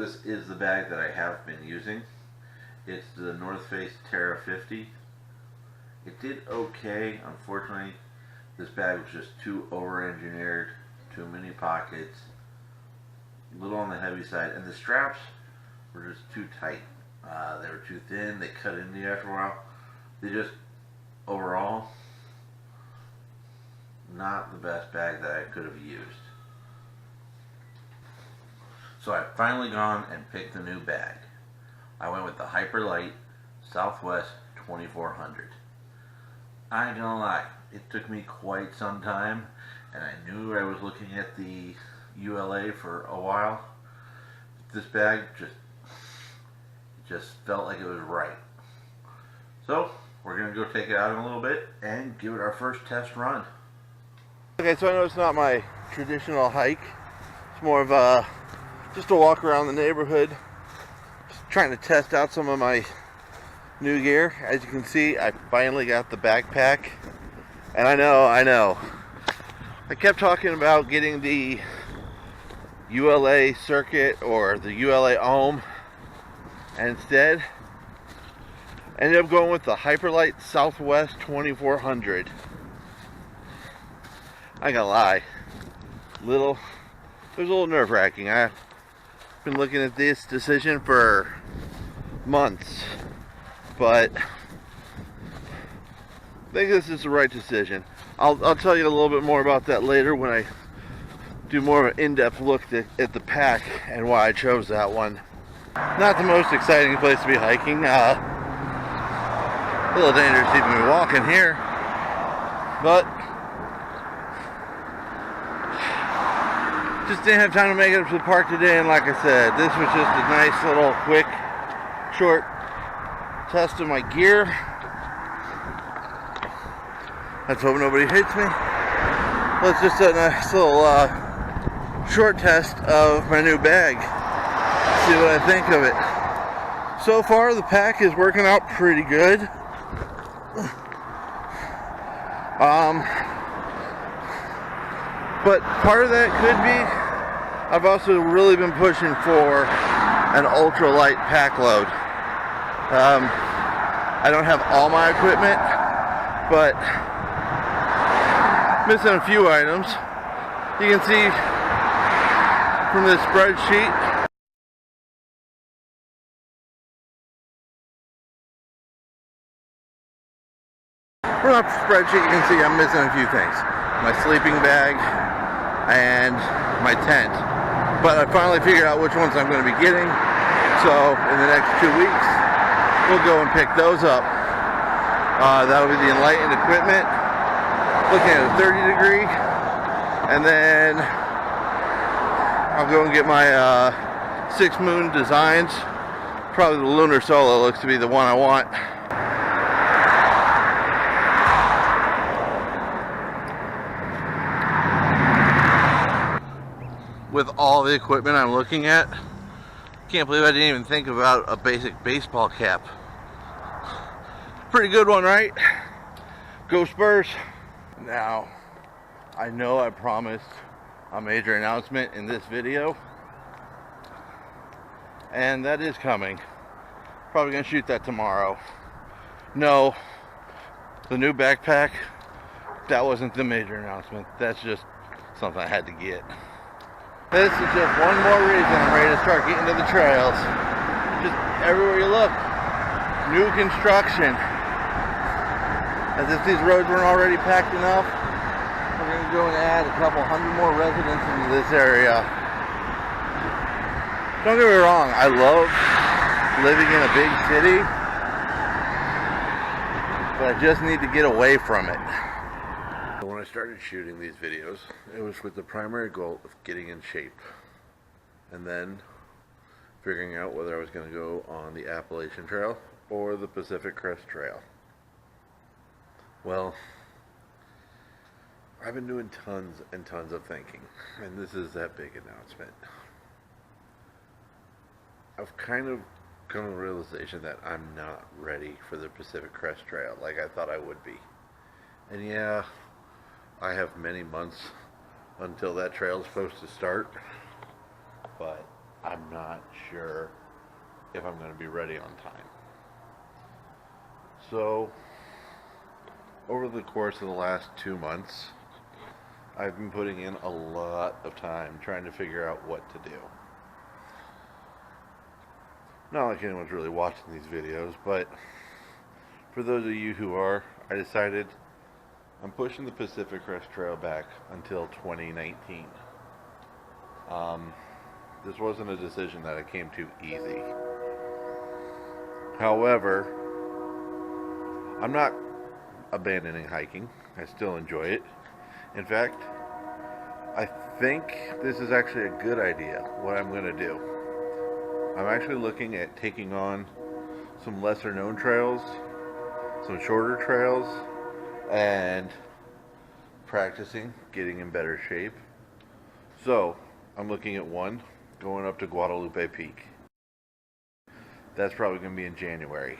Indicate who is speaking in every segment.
Speaker 1: this is the bag that I have been using. It's the North Face Terra 50. It did okay. Unfortunately, this bag was just too over-engineered, too many pockets, a little on the heavy side, and the straps were just too tight. They were too thin. They cut into you after a while. They just, overall, not the best bag that I could have used. So I've finally gone and picked a new bag. I went with the Hyperlight Southwest 2400. I ain't gonna lie, it took me quite some time, and I knew I was looking at the ULA for a while. This bag just felt like it was right. So we're gonna go take it out in a little bit and give it our first test run.
Speaker 2: Okay, so I know it's not my traditional hike. It's more of just a walk around the neighborhood, just trying to test out some of my new gear. As you can see, I finally got the backpack, and I know I kept talking about getting the ULA circuit or the ULA Ohm, and instead ended up going with the Hyperlight Southwest 2400. I ain't gonna lie, it was a little nerve-wracking. I've been looking at this decision for months, but I think this is the right decision. I'll tell you a little bit more about that later when I do more of an in-depth look at the pack and why I chose that one. Not the most exciting place to be hiking. A little dangerous to even be walking here, but just didn't have time to make it up to the park today, and like I said, this was just a nice little quick, short test of my gear. Let's hope nobody hits me. Let's just do a nice little short test of my new bag. See what I think of it. So far, the pack is working out pretty good. But part of that could be I've also really been pushing for an ultralight pack load. I don't have all my equipment, but missing a few items. You can see from this spreadsheet you can see I'm missing a few things. My sleeping bag and my tent. But I finally figured out which ones I'm going to be getting. So in the next 2 weeks, we'll go and pick those up. That'll be the Enlightened equipment. Looking at a 30 degree. And then I'll go and get my 6 Moon Designs. Probably the Lunar Solo looks to be the one I want. With all the equipment I'm looking at, can't believe I didn't even think about a basic baseball cap. Pretty good one, right? Go Spurs! Now, I know I promised a major announcement in this video, and that is coming. Probably gonna shoot that tomorrow. No, the new backpack, that wasn't the major announcement. That's just something I had to get. This is just one more reason I'm ready to start getting to the trails. Just everywhere you look, new construction. As if these roads weren't already packed enough, we're going to go and add a couple hundred more residents into this area. Don't get me wrong, I love living in a big city, but I just need to get away from it. When I started shooting these videos, it was with the primary goal of getting in shape, and then figuring out whether I was going to go on the Appalachian Trail or the Pacific Crest Trail. Well, I've been doing tons and tons of thinking, and this is that big announcement. I've kind of come to the realization that I'm not ready for the Pacific Crest Trail like I thought I would be. And yeah, I have many months until that trail is supposed to start, but I'm not sure if I'm going to be ready on time. So, over the course of the last 2 months, I've been putting in a lot of time trying to figure out what to do. Not like anyone's really watching these videos, but for those of you who are, I decided I'm pushing the Pacific Crest Trail back until 2019. This wasn't a decision that I came to easy. However, I'm not abandoning hiking. I still enjoy it. In fact, I think this is actually a good idea, what I'm going to do. I'm actually looking at taking on some lesser known trails, some shorter trails, and practicing, getting in better shape. So, I'm looking at one, going up to Guadalupe Peak. That's probably going to be in January.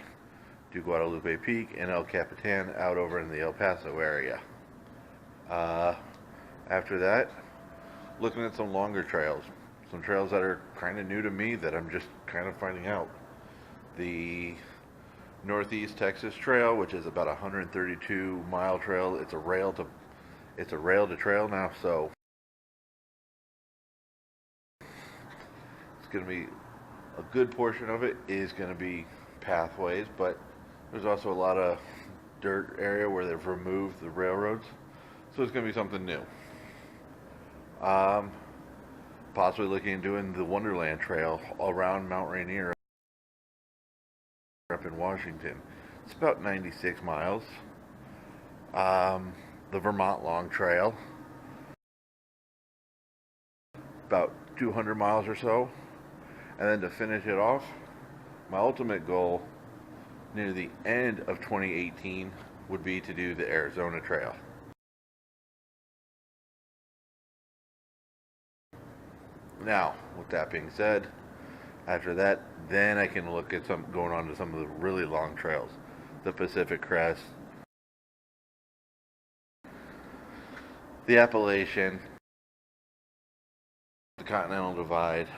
Speaker 2: Do Guadalupe Peak and El Capitan out over in the El Paso area. After that, looking at some longer trails. Some trails that are kind of new to me that I'm just kind of finding out. The Northeast Texas Trail, which is about a 132-mile trail. It's a rail to trail now, so it's going to be a good portion of it is going to be pathways, but there's also a lot of dirt area where they've removed the railroads, so it's going to be something new. Possibly looking at doing the Wonderland Trail around Mount Rainier up in Washington. It's about 96 miles. The Vermont Long Trail, about 200 miles or so. And then to finish it off, my ultimate goal near the end of 2018 would be to do the Arizona Trail. Now, with that being said, after that, then I can look at going on to some of the really long trails. The Pacific Crest, the Appalachian, the Continental Divide.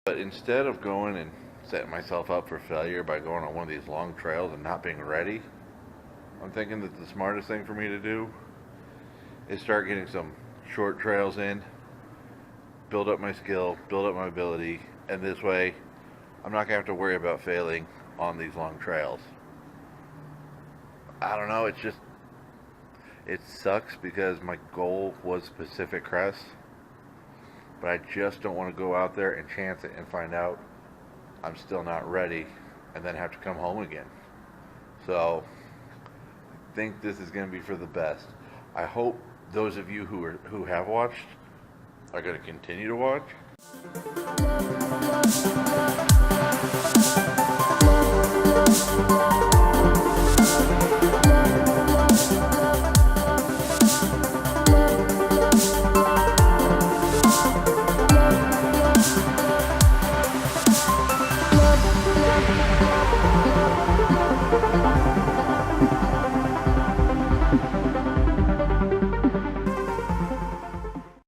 Speaker 2: But instead of going and setting myself up for failure by going on one of these long trails and not being ready, I'm thinking that the smartest thing for me to do is start getting some short trails in, build up my skill, build up my ability, and this way I'm not going to have to worry about failing on these long trails. I don't know, it sucks because my goal was Pacific Crest, but I just don't want to go out there and chance it and find out I'm still not ready and then have to come home again. So I think this is going to be for the best. I hope those of you who have watched are going to continue to watch.